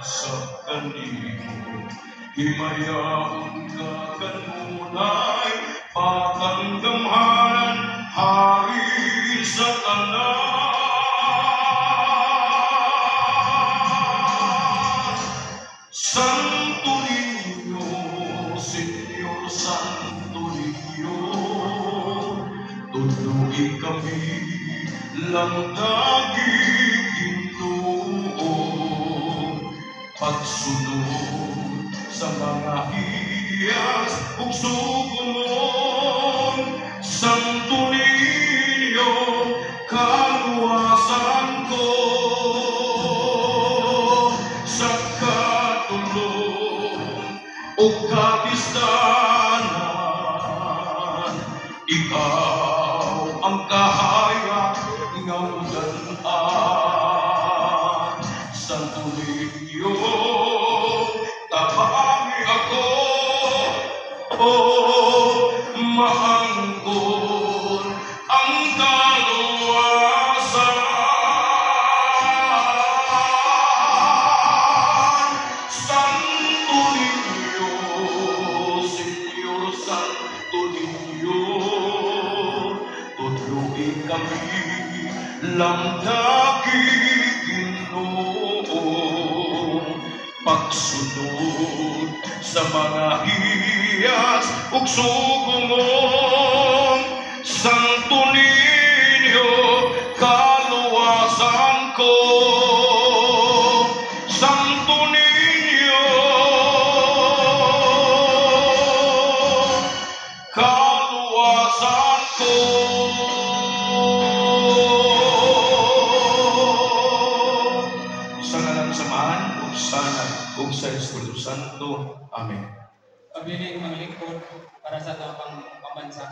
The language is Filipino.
sa kanimo. Himayaon ka kanunay, patanggamhanan, hari sa tanan. Santo Niño, Señor Santo Niño, tuloy kami lang Ginoo, pagsunod sa mga hiyas ug sugumon. Santo Niño, kaluwasan ko sa katulong o kapistanan. Ikaw ang kahayag nga ulan-an. Santo Niño, tabangi ako, maangkon ang kaluwasan. Santo Niño, Señor Santo Niño, tuloy kami lang Ginoo, pagsunod sa mga hiyas ug sugumon. Santo Niño, kaluwasan ko. Santo Niño, kaluwasan ko. Sa ngalan ng samahan ug sana ug sa Espiritu Santo. Amen. Pabiling mga lingkod para sa atong pambansa.